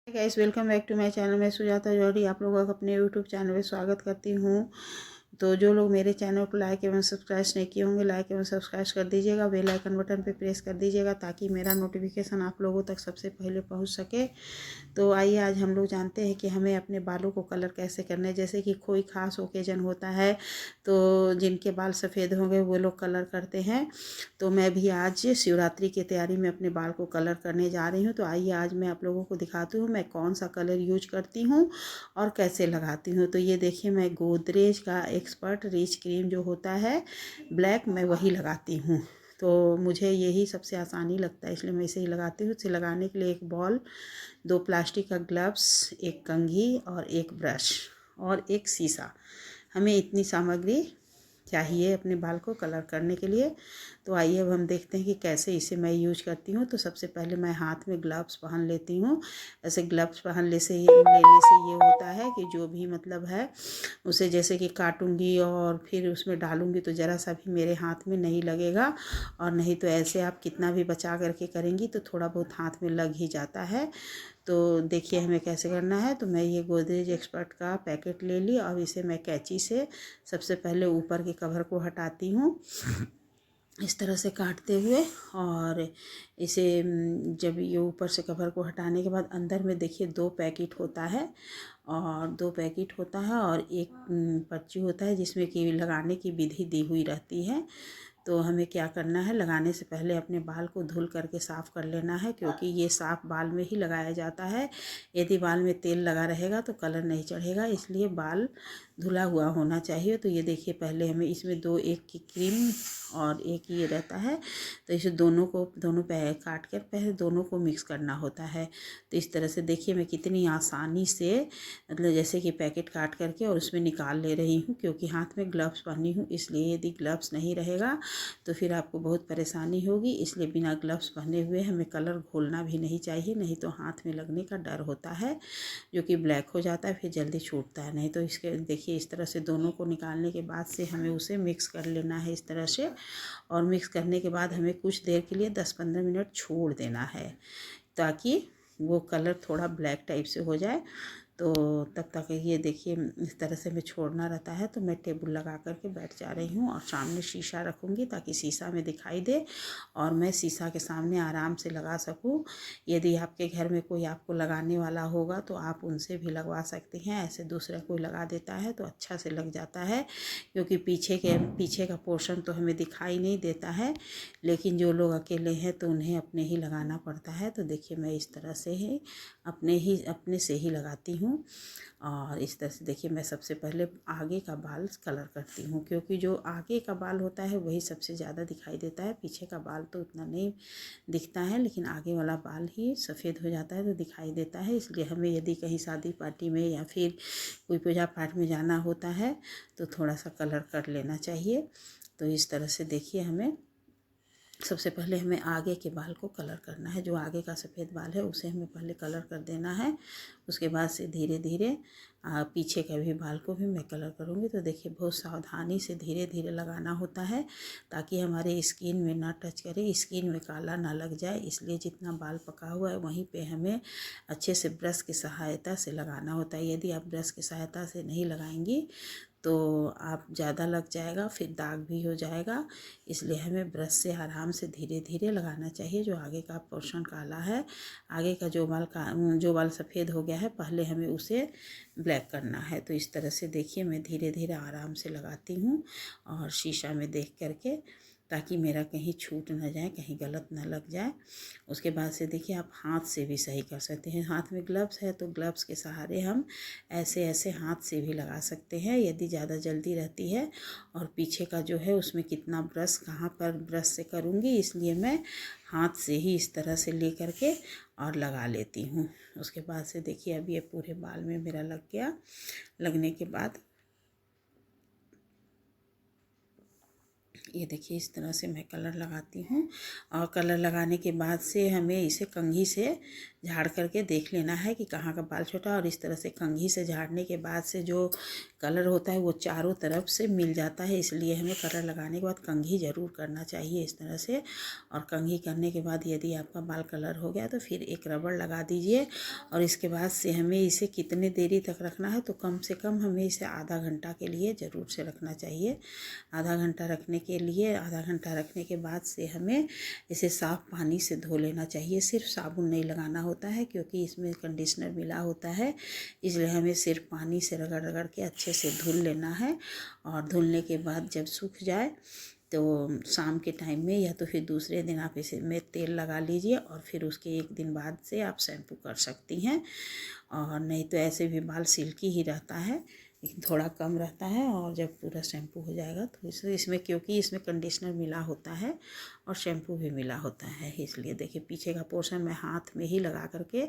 Guys, welcome back to my channel. मैं सुजाता जौहरी आप लोगों का अपने यूट्यूब चैनल में स्वागत करती हूँ। तो जो लोग मेरे चैनल को लाइक एवं सब्सक्राइब नहीं किए होंगे, लाइक एवं सब्सक्राइब कर दीजिएगा। बेल आइकन बटन पे प्रेस कर दीजिएगा ताकि मेरा नोटिफिकेशन आप लोगों तक सबसे पहले पहुँच सके। तो आइए आज हम लोग जानते हैं कि हमें अपने बालों को कलर कैसे करना है। जैसे कि कोई ख़ास ओकेजन होता है तो जिनके बाल सफ़ेद होंगे वो लोग कलर करते हैं। तो मैं भी आज शिवरात्रि की तैयारी में अपने बाल को कलर करने जा रही हूँ। तो आइए आज मैं आप लोगों को दिखाती हूँ मैं कौन सा कलर यूज करती हूँ और कैसे लगाती हूँ। तो ये देखिए, मैं गोदरेज का एक्सपर्ट रिच क्रीम जो होता है ब्लैक, मैं वही लगाती हूँ। तो मुझे यही सबसे आसानी लगता है, इसलिए मैं इसे ही लगाती हूँ। इसे लगाने के लिए एक बॉल, 2 प्लास्टिक का ग्लव्स, एक कंघी और एक ब्रश और एक शीशा, हमें इतनी सामग्री चाहिए अपने बाल को कलर करने के लिए। तो आइए अब हम देखते हैं कि कैसे इसे मैं यूज करती हूँ। तो सबसे पहले मैं हाथ में ग्लव्स पहन लेती हूँ। ऐसे ग्लव्स लेने से ये होता है कि जो भी मतलब है उसे जैसे कि काटूंगी और फिर उसमें डालूंगी तो ज़रा सा भी मेरे हाथ में नहीं लगेगा। और नहीं तो ऐसे आप कितना भी बचा करके करेंगी तो थोड़ा बहुत हाथ में लग ही जाता है। तो देखिए हमें कैसे करना है। तो मैं ये गोदरेज एक्सपर्ट का पैकेट ले ली। अब इसे मैं कैंची से सबसे पहले ऊपर के कवर को हटाती हूँ इस तरह से काटते हुए। और इसे जब ये ऊपर से कवर को हटाने के बाद अंदर में देखिए 2 पैकेट होता है और 2 पैकेट होता है और एक पर्ची होता है जिसमें कि लगाने की विधि दी हुई रहती है। तो हमें क्या करना है, लगाने से पहले अपने बाल को धुल करके साफ़ कर लेना है, क्योंकि ये साफ़ बाल में ही लगाया जाता है। यदि बाल में तेल लगा रहेगा तो कलर नहीं चढ़ेगा, इसलिए बाल धुला हुआ होना चाहिए। तो ये देखिए, पहले हमें इसमें एक की क्रीम और एक ये रहता है, तो इसे दोनों काट कर पहले दोनों को मिक्स करना होता है। तो इस तरह से देखिए मैं कितनी आसानी से, मतलब जैसे कि पैकेट काट करके और उसमें निकाल ले रही हूँ, क्योंकि हाथ में ग्लव्स पहनी हूँ। इसलिए यदि ग्लव्स नहीं रहेगा तो फिर आपको बहुत परेशानी होगी। इसलिए बिना ग्लव्स पहने हुए हमें कलर घोलना भी नहीं चाहिए, नहीं तो हाथ में लगने का डर होता है जो कि ब्लैक हो जाता है, फिर जल्दी छूटता है। नहीं तो इसके देखिए इस तरह से दोनों को निकालने के बाद से हमें उसे मिक्स कर लेना है इस तरह से। और मिक्स करने के बाद हमें कुछ देर के लिए 10-15 मिनट छोड़ देना है ताकि वो कलर थोड़ा ब्लैक टाइप से हो जाए। तो तब तक ये देखिए इस तरह से मैं छोड़ना रहता है। तो मैं टेबल लगा करके बैठ जा रही हूँ और सामने शीशा रखूँगी ताकि शीशा में दिखाई दे और मैं शीशा के सामने आराम से लगा सकूँ। यदि आपके घर में कोई आपको लगाने वाला होगा तो आप उनसे भी लगवा सकती हैं। ऐसे दूसरा कोई लगा देता है तो अच्छा से लग जाता है, क्योंकि पीछे का पोर्शन तो हमें दिखाई नहीं देता है, लेकिन जो लोग अकेले हैं तो उन्हें अपने ही लगाना पड़ता है। तो देखिए मैं इस तरह से ही अपने से ही लगाती हूँ। और इस तरह से देखिए मैं सबसे पहले आगे का बाल कलर करती हूँ, क्योंकि जो आगे का बाल होता है वही सबसे ज़्यादा दिखाई देता है। पीछे का बाल तो उतना नहीं दिखता है, लेकिन आगे वाला बाल ही सफ़ेद हो जाता है तो दिखाई देता है। इसलिए हमें यदि कहीं शादी पार्टी में या फिर कोई पूजा पाठ में जाना होता है तो थोड़ा सा कलर कर लेना चाहिए। तो इस तरह से देखिए हमें सबसे पहले हमें आगे के बाल को कलर करना है। जो आगे का सफ़ेद बाल है उसे हमें पहले कलर कर देना है। उसके बाद से धीरे धीरे पीछे का भी बाल को भी मैं कलर करूँगी। तो देखिए बहुत सावधानी से धीरे धीरे लगाना होता है ताकि हमारे स्किन में ना टच करे, स्किन में काला ना लग जाए। इसलिए जितना बाल पका हुआ है वहीं पे हमें अच्छे से ब्रश की सहायता से लगाना होता है। यदि आप ब्रश की सहायता से नहीं लगाएंगी तो आप ज़्यादा लग जाएगा, फिर दाग भी हो जाएगा। इसलिए हमें ब्रश से आराम से धीरे धीरे लगाना चाहिए। जो आगे का पोर्शन काला है, आगे का जो बाल सफ़ेद हो गया है, पहले हमें उसे ब्लैक करना है। तो इस तरह से देखिए मैं धीरे धीरे आराम से लगाती हूँ और शीशा में देख करके, ताकि मेरा कहीं छूट ना जाए, कहीं गलत ना लग जाए। उसके बाद से देखिए आप हाथ से भी सही कर सकते हैं। हाथ में ग्लव्स है तो ग्लव्स के सहारे हम ऐसे ऐसे हाथ से भी लगा सकते हैं यदि ज़्यादा जल्दी रहती है। और पीछे का जो है उसमें कितना ब्रश कहाँ पर ब्रश से करूँगी, इसलिए मैं हाथ से ही इस तरह से ले करके और लगा लेती हूँ। उसके बाद से देखिए अब ये पूरे बाल में मेरा लग गया। लगने के बाद ये देखिए इस तरह से मैं कलर लगाती हूँ। और कलर लगाने के बाद से हमें इसे कंघी से झाड़ करके देख लेना है कि कहाँ का बाल छोटा। और इस तरह से कंघी से झाड़ने के बाद से जो कलर होता है वो चारों तरफ से मिल जाता है, इसलिए हमें कलर लगाने के बाद कंघी ज़रूर करना चाहिए इस तरह से। और कंघी करने के बाद यदि आपका बाल कलर हो गया तो फिर एक रबड़ लगा दीजिए। और इसके बाद से हमें इसे कितने देरी तक रखना है, तो कम से कम हमें इसे आधा घंटा के लिए ज़रूर से रखना चाहिए। आधा घंटा रखने के बाद से हमें इसे साफ़ पानी से धो लेना चाहिए। सिर्फ साबुन नहीं लगाना होता है क्योंकि इसमें कंडीशनर मिला होता है, इसलिए हमें सिर्फ पानी से रगड़ रगड़ के अच्छे से धुल लेना है। और धुलने के बाद जब सूख जाए तो शाम के टाइम में या तो फिर दूसरे दिन आप इसे में तेल लगा लीजिए और फिर उसके एक दिन बाद से आप शैम्पू कर सकती हैं। और नहीं तो ऐसे भी बाल सिल्की ही रहता है, लेकिन थोड़ा कम रहता है। और जब पूरा शैम्पू हो जाएगा तो इसमें क्योंकि इसमें कंडीशनर मिला होता है और शैम्पू भी मिला होता है, इसलिए देखिए पीछे का पोर्शन मैं हाथ में ही लगा करके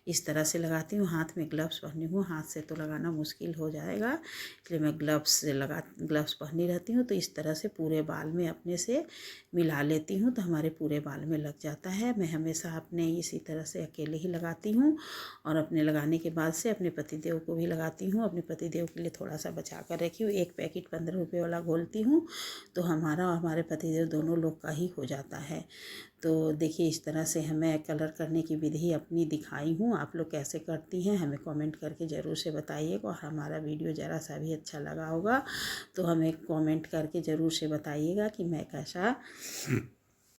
इस तरह से लगाती हूँ। हाथ में ग्लव्स पहनी हूँ, हाथ से तो लगाना मुश्किल हो जाएगा, इसलिए मैं ग्लव्स पहनी रहती हूँ। तो इस तरह से पूरे बाल में अपने से मिला लेती हूँ तो हमारे पूरे बाल में लग जाता है। मैं हमेशा अपने इसी तरह से अकेले ही लगाती हूँ और अपने लगाने के बाद से अपने पतिदेव को भी लगाती हूँ। अपने पतिदेव के लिए थोड़ा सा बचा कर रखी हूँ, एक पैकेट 15 रुपये वाला घोलती हूँ तो हमारा और हमारे पतिदेव दोनों लोग का ही हो जाता है। तो देखिए इस तरह से हमें कलर करने की विधि अपनी दिखाई हूँ। आप लोग कैसे करती हैं हमें कमेंट करके ज़रूर से बताइएगा। और हमारा वीडियो ज़रा सा भी अच्छा लगा होगा तो हमें कमेंट करके ज़रूर से बताइएगा कि मैं कैसा